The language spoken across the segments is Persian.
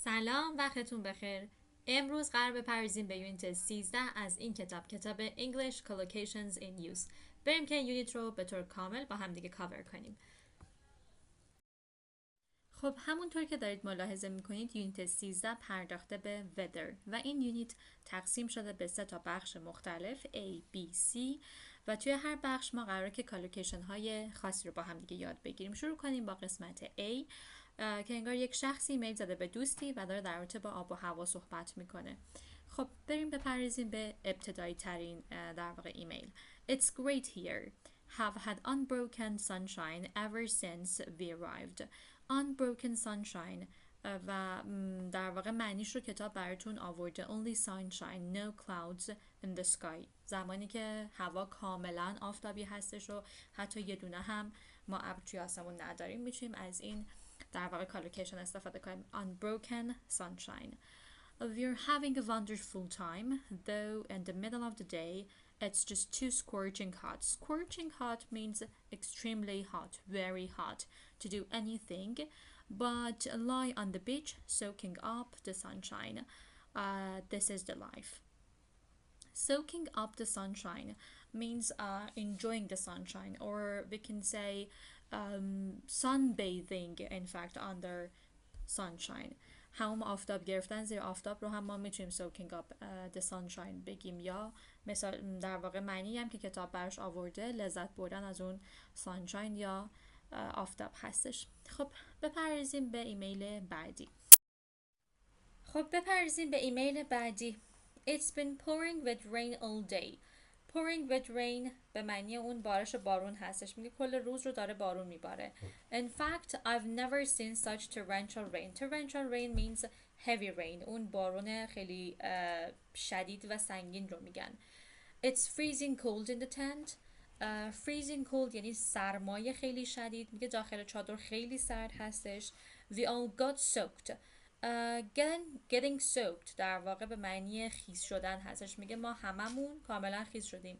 سلام، وقتتون بخیر. امروز قرار بپردازیم به یونیت 13 از این کتاب English Collocations in Use. بریم که این یونیت رو به طور کامل با هم دیگه کاور کنیم. خب همونطور که دارید ملاحظه میکنید یونیت 13 پرداخته به weather و این یونیت تقسیم شده به 3 بخش مختلف A, B, C و توی هر بخش ما قراره که کالوکیشن های خاصی رو با هم دیگه یاد بگیریم. شروع کنیم با قسمت A که انگار یک شخصی ایمیل زده به دوستی و داره در رابطه با آب و هوا صحبت میکنه. خب بریم بپردازیم به ابتدایی ترین در واقع ایمیل. It's great here. Have had unbroken sunshine ever since we arrived. Unbroken sunshine و در واقع معنیش رو کتاب براتون آورده. Only sunshine, no clouds in the sky. زمانی که هوا کاملا آفتابی هستش و حتی یه دونه هم ما ابر توی آسمون نداریم، میتونیم از این در واقع کالوکیشن استفاده کنیم. Unbroken sunshine. We're having a wonderful time, though in the middle of the day it's just too scorching hot. Scorching hot means extremely hot, very hot, to do anything but lie on the beach soaking up the sunshine. This is the life. Soaking up the sunshine means enjoying the sunshine, or we can say sunbathing, in fact, under sunshine. همون آفتاب گرفتن زیر آفتاب رو هم ما میتونیم soaking up the sunshine بگیم، یا مثال در واقع معنی هم که کتاب برش آورده لذت بردن از اون sunshine یا آفتاب هستش. خب بپردازیم به ایمیل بعدی. It's been pouring with rain all day. Pouring with rain به معنی اون بارش بارون هستش. میگه کل روز رو داره بارون میباره. In fact, I've never seen such torrential rain. Torrential rain means heavy rain. اون بارون خیلی شدید و سنگین رو میگن. It's freezing cold in the tent. Freezing cold یعنی سرمایه خیلی شدید. میگه داخل چادر خیلی سرد هستش. We all got soaked. Getting soaked در واقع به معنی خیس شدن هستش. میگه ما هممون کاملا خیس شدیم.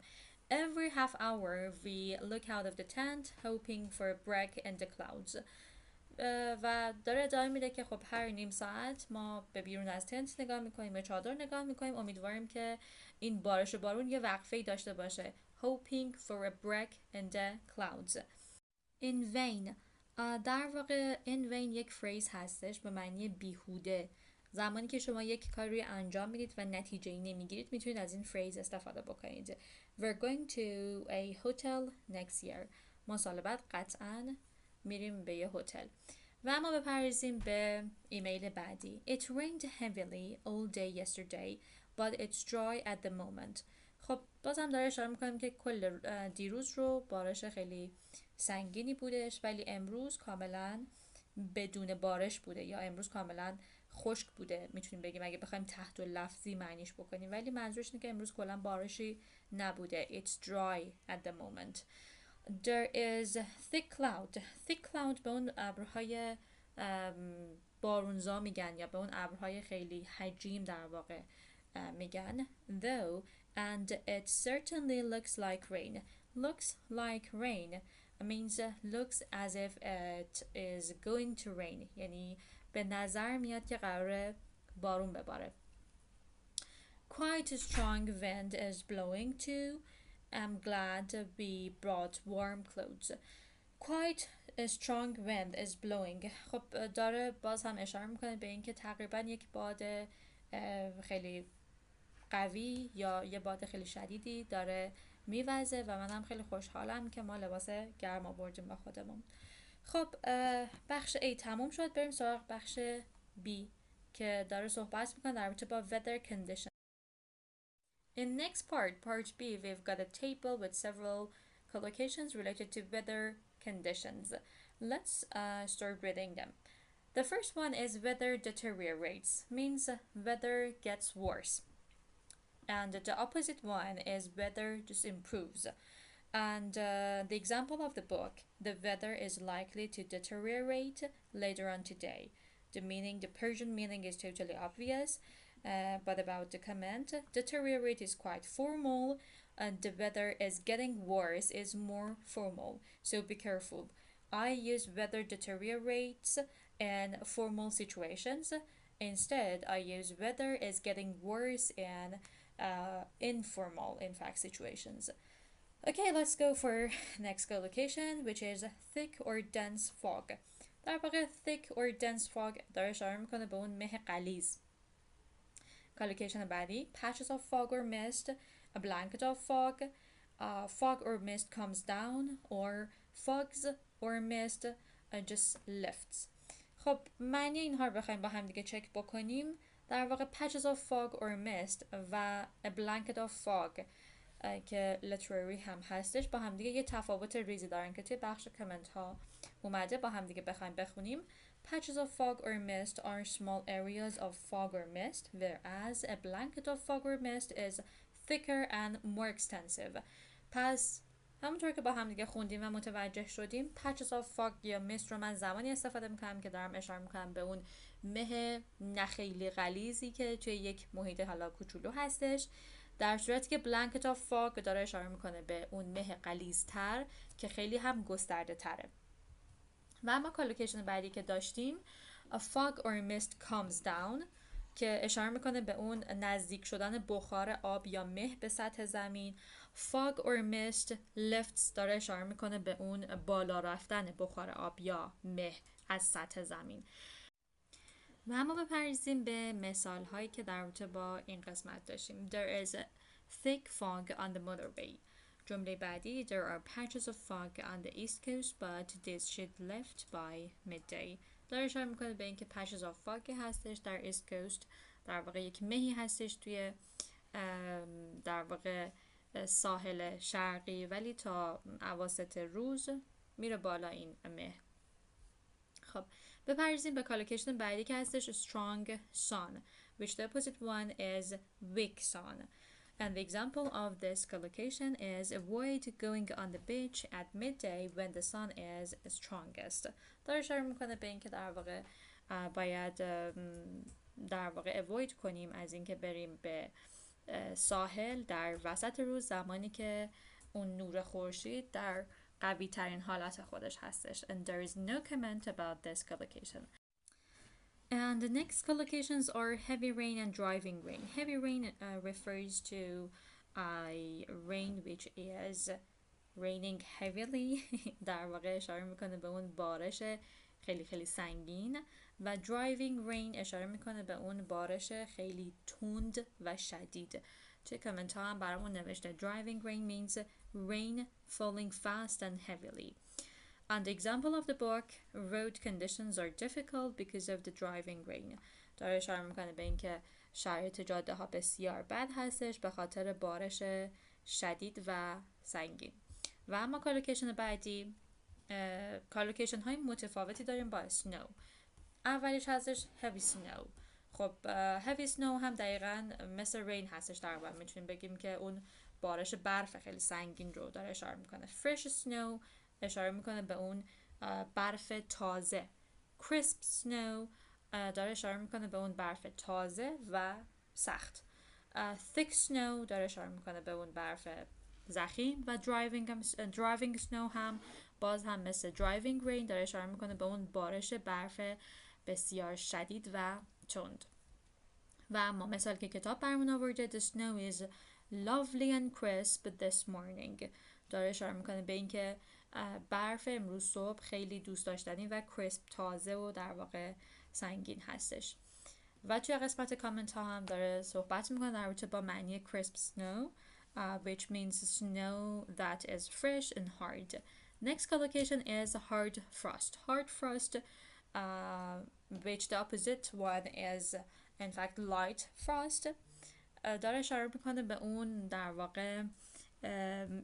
Every half hour we look out of the tent hoping for a break in the clouds. و داره ادامه میده که خب هر نیم ساعت ما به بیرون از تنت نگاه میکنیم، به چادر نگاه میکنیم، امیدواریم که این بارش بارون یه وقفه‌ای داشته باشه. Hoping for a break in the clouds. In vain در واقع in vain یک فریز هستش به معنی بیهوده. زمانی که شما یک کاری رو انجام میدید و نتیجه‌ای نمیگیرید میتونید از این فریز استفاده بکنید. We're going to a hotel next year. ما سال بعد قطعاً میریم به یه هتل. و اما بپردازیم به ایمیل بعدی. It rained heavily all day yesterday, but it's dry at the moment. خب بازم داره اشاره میکنیم که کل دیروز رو بارش خیلی سنگینی بودش، ولی امروز کاملا بدون بارش بوده، یا امروز کاملا خشک بوده میتونیم بگیم اگه بخوایم تحت لفظی معنیش بکنیم، ولی منظورش اینه که امروز کلا بارشی نبوده. It's dry at the moment. There is thick cloud. Thick cloud به اون ابرهای بارونزا میگن، یا به اون ابرهای خیلی حجیم در واقع میگن. Though and it certainly looks like rain. Looks like rain means looks as if it is going to rain. یعنی به نظر میاد که قراره بارون بباره. Quite a strong wind is blowing too. I'm glad we brought warm clothes. Quite a strong wind is blowing. خب داره باز هم اشاره میکنه به اینکه تقریبا یک باد خیلی قوی یا یه باد خیلی شدیدی داره میوزه و منم خیلی خوشحالم که ما لباس گرم آوردیم با خودمون. خب بخش A تموم شد. بریم سراغ بخش B که داره صحبت میکنه در رابطه با weather condition. In next part B, we've got a table with several collocations related to weather conditions. Let's start reading them. The first one is weather deteriorates, means weather gets worse. And the opposite one is weather just improves. And the example of the book, the weather is likely to deteriorate later on today. The Persian meaning is totally obvious, but about the comment, deteriorate is quite formal, and the weather is getting worse is more formal. So be careful. I use weather deteriorates in formal situations. Instead, I use weather is getting worse in informal, in fact, situations. Okay, let's go for next collocation, which is thick or dense fog. در واقع thick or dense fog داره اشاره میکنه به اون مه غلیظ. Collocation بعدی patches of fog or mist, a blanket of fog, fog or mist comes down, or fogs or mist just lifts. خب معنی اینها رو بخوایم با هم دیگه چک بکنیم، در واقع patches of fog or mist و a blanket of fog که literary هم هستش با هم دیگه یه تفاوت ریزی دارن که توی بخش کامنت ها اومده، با هم دیگه بخوایم بخونیم. Patches of fog or mist are small areas of fog or mist, whereas a blanket of fog or mist is thicker and more extensive. پس همونطور که با هم دیگه خوندیم و متوجه شدیم patches of fog یا mist رو من زمانی استفاده میکنم که دارم اشاره میکنم به اون مه نخیلی غلیظی که توی یک محیط حالا کوچولو هستش، در صورتی که blanket of fog داره اشاره میکنه به اون مه غلیظتر که خیلی هم گسترده تره. و اما کالوکیشن بعدی که داشتیم a fog or mist comes down که اشاره میکنه به اون نزدیک شدن بخار آب یا مه به سطح زمین. fog or mist lifts داره اشاره میکنه به اون بالا رفتن بخار آب یا مه از سطح زمین. و اما بپردازیم به مثال هایی که در رابطه با این قسمت داشتیم. There is a thick fog on the motorway. جمله بعدی There are patches of fog on the east coast but this should lift by midday. داره اشاره میکنه به اینکه patches of fog هستش در east coast، در واقع یک مهی هستش توی در واقع ساحل شرقی، ولی تا اواسط روز میره بالا این مه. خب بپردازیم به کالوکیشن بعدی که هستش strong sun, which the opposite one is weak sun. And the example of this collocation is avoid going on the beach at midday when the sun is strongest. داره اشاره میکنه به اینکه در واقع باید در واقع avoid کنیم از اینکه بریم به ساحل در وسط روز زمانی که اون نور خورشید در قوی ترین حالت خودش هستش. And there is no comment about this collocation. And the next collocations are heavy rain and driving rain. Heavy rain refers to rain which is raining heavily. در واقع اشاره میکنه به اون بارش خیلی خیلی سنگین، و driving rain اشاره میکنه به اون بارش خیلی تند و شدید. توی کامنت ها هم برامون نوشته driving rain means rain falling fast and heavily. And the example of the book, road conditions are difficult because of the driving rain. داره اشاره میکنه به اینکه شرایط جاده ها بسیار بد هستش به خاطر بارش شدید و سنگین. و اما کالوکیشن بعدی کالوکیشن های متفاوتی داریم با snow. اولیش هستش heavy snow. خب heavy snow هم دقیقا مثل rain هستش، تقریبا میتونیم بگیم که اون بارش برف خیلی سنگین رو داره اشاره میکنه. fresh snow اشاره میکنه به اون برف تازه. crisp snow داره اشاره میکنه به اون برف تازه و سخت. thick snow داره اشاره میکنه به اون برف ضخیم. و driving snow هم باز هم مثل driving rain داره اشاره میکنه به اون بارش برف بسیار شدید و تند. و اما مثال که کتاب برمون آورده The snow is lovely and crisp this morning داره اشاره میکنه به اینکه برف امروز صبح خیلی دوست داشتنی و crisp تازه و در واقع سنگین هستش. و توی قسمت کامنت ها هم داره صحبت میکنه در رابطه با معنی crisp snow which means snow that is fresh and hard. Next collocation is hard frost. Hard frost which the opposite one is in fact light frost داره اشاره میکنه به اون در واقع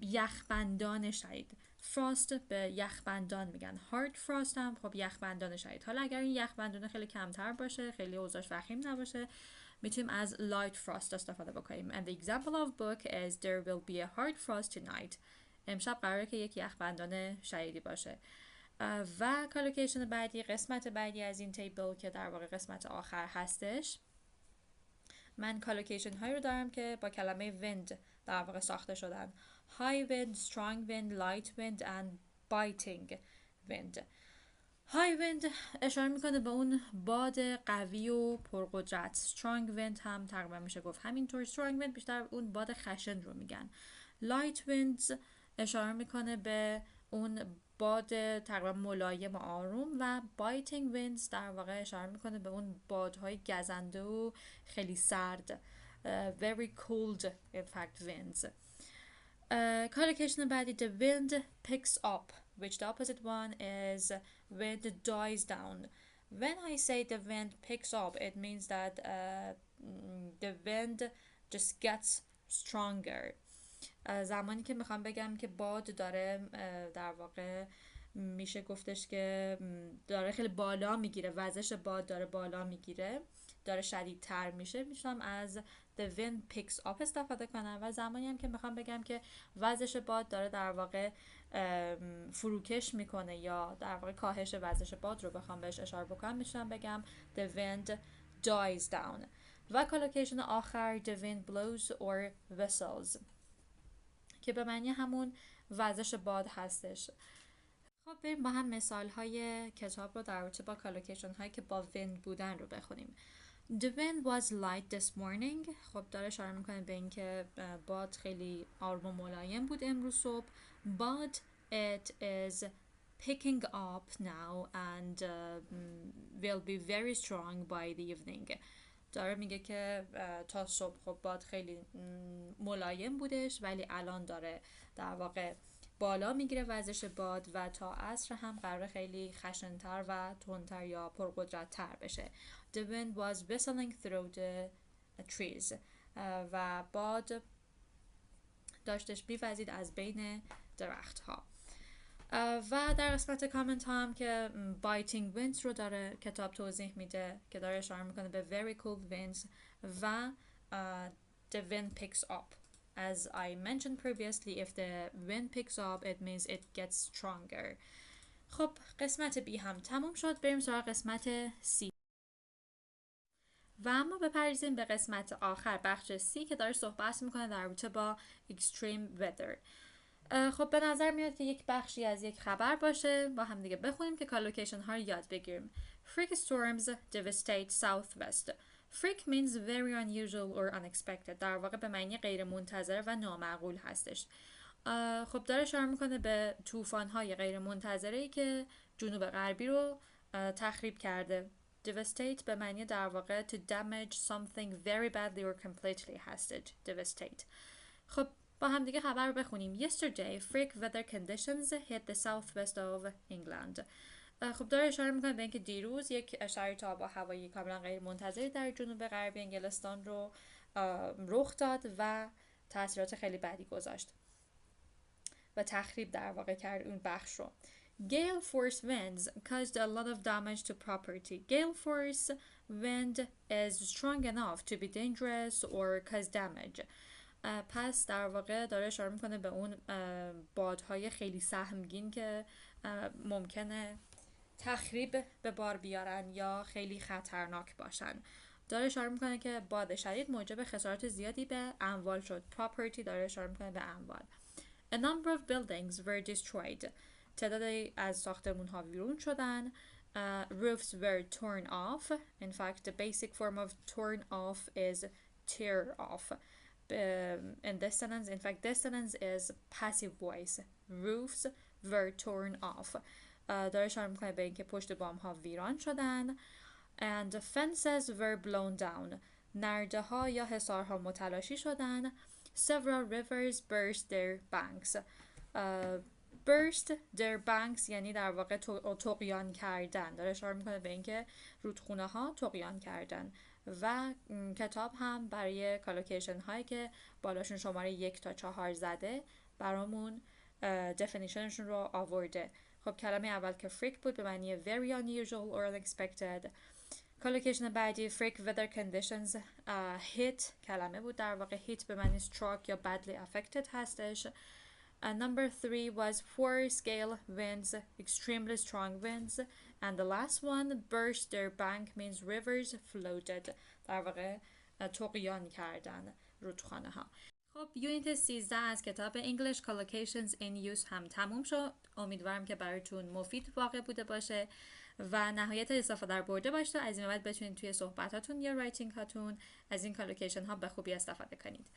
یخبندان شدید. frost به یخبندان میگن. hard frost هم خب یخبندان شدید. حالا اگر این یخبندان خیلی کمتر باشه، خیلی اوضاعش وخیم نباشه، میتونیم از light frost استفاده بکنیم. And the example of book is there will be a hard frost tonight. امشب قراره که یک یخبندان شدیدی باشه. و کالوکیشن بعدی، قسمت بعدی از این تیبل که در واقع قسمت آخر هستش، من کالوکیشن هایی رو دارم که با کلمه wind در واقع ساخته شدن. high wind, strong wind, light wind and biting wind. های wind اشاره میکنه به اون باد قوی و پرقدرت. strong wind هم تقریبا میشه گفت همینطور. strong wind بیشتر اون باد خشن رو میگن. light winds اشاره میکنه به اون باد تقریبا ملایم و آروم. و biting winds در واقع اشاره میکنه به اون بادهای گزنده و خیلی سرد. very cold in fact winds. Collocation بعدی the wind picks up, which the opposite one is wind dies down. When I say the wind picks up, it means that the wind just gets stronger. زمانی که میخوام بگم که باد داره در واقع میشه گفتش که داره خیلی بالا میگیره، وزش باد داره بالا میگیره، داره شدیدتر میشه، میشم از the wind picks up استفاده کنم. و زمانی هم که میخوام بگم که وزش باد داره در واقع فروکش میکنه یا در واقع کاهش وزش باد رو بخوام بهش اشاره بکنم، میشم بگم the wind dies down. و کالوکیشن آخر the wind blows or whistles که به معنی همون وزش باد هستش. خب بریم با هم مثال های کتاب رو در رابطه با کالوکیشن هایی که با wind بودن رو بخونیم. The wind was light this morning. خب داره اشاره میکنه به این که باد خیلی آروم و ملایم بود امروز صبح. But it is picking up now and will be very strong by the evening. داره میگه که تا صبح خب باد خیلی ملایم بودش ولی الان داره در واقع بالا میگیره وزش باد و تا عصر هم قرار خیلی خشنتر و تندتر یا پرقدرتتر بشه. The wind was whistling through the trees. و باد داشتش میوزید از بین درخت ها. و در قسمت کامنت ها هم که biting winds رو داره کتاب توضیح میده که داره اشاره میکنه به very cold winds و the wind picks up. As I mentioned previously, if the wind picks up, it means it gets stronger. خب قسمت B هم تموم شد. بریم سراغ قسمت C. و اما بپردازیم به قسمت آخر بخش C که داره صحبت میکنه در رابطه با extreme weather. خب به نظر میاد که یک بخشی از یک خبر باشه. با هم دیگه بخونیم که کالوکیشن ها رو یاد بگیریم. Freak storms devastate southwest. Freak means very unusual or unexpected. در واقع به معنی غیر منتظره و نامعقول هستش. خب داره اشاره میکنه به طوفان های غیر منتظره‌ای که جنوب غربی رو تخریب کرده. Devastate به معنی در واقع to damage something very badly or completely هستش. Devastate. خب با هم دیگه خبر رو بخونیم. Yesterday, freak weather conditions hit the southwest of England. خب داره اشاره میکنه به اینکه دیروز یک شرایط آب و هوایی کاملا غیر منتظری در جنوب غربی انگلستان رو رخ داد و تاثیرات خیلی بدی گذاشت و تخریب در واقع کرد اون بخش رو. Gale force winds caused a lot of damage to property. Gale force wind is strong enough to be dangerous or cause damage. پس در واقع داره اشاره میکنه به اون بادهای خیلی سهمگین که ممکنه تخریب به بار بیارن یا خیلی خطرناک باشن. داره اشاره میکنه که باد شدید موجب خسارات زیادی به اموال شد. property داره اشاره میکنه به اموال. A number of buildings were destroyed. تعدادی از ساختمون ها ویرون شدن. Roofs were torn off. In fact, the basic form of torn off is tear off. In this sentence, in fact, this sentence is passive voice. Roofs were torn off. داره اشاره میکنه به اینکه پشت بام ها ویران شدن. And the fences were blown down. نرده ها یا حصارها متلاشی شدن. Several rivers burst their banks. Burst their banks یعنی در واقع طغیان کردن. داره اشاره میکنه به اینکه رودخونه ها طغیان کردن. و کتاب هم برای کالوکیشن هایی که بالاشون شماره 1 تا 4 زده برامون definitionشون رو آورده. خب کلمه اول که freak بود به معنی very unusual or unexpected. کالوکیشن بعدی freak weather conditions hit کلمه بود در واقع hit به معنی struck یا badly affected هستش. Number 3 was 4 scale winds, extremely strong winds. And the last one, burst their bank means rivers floated. در واقع طغیان کردن رودخانه ها. خب یونیت 13 از کتاب English Collocations in Use هم تموم شد. امیدوارم که براتون مفید واقع بوده باشه و نهایت استفاده رو برده باشه. از این بعد بتونید توی صحبتاتون یا رایتینگ هاتون از این کالوکیشن ها به خوبی استفاده کنید.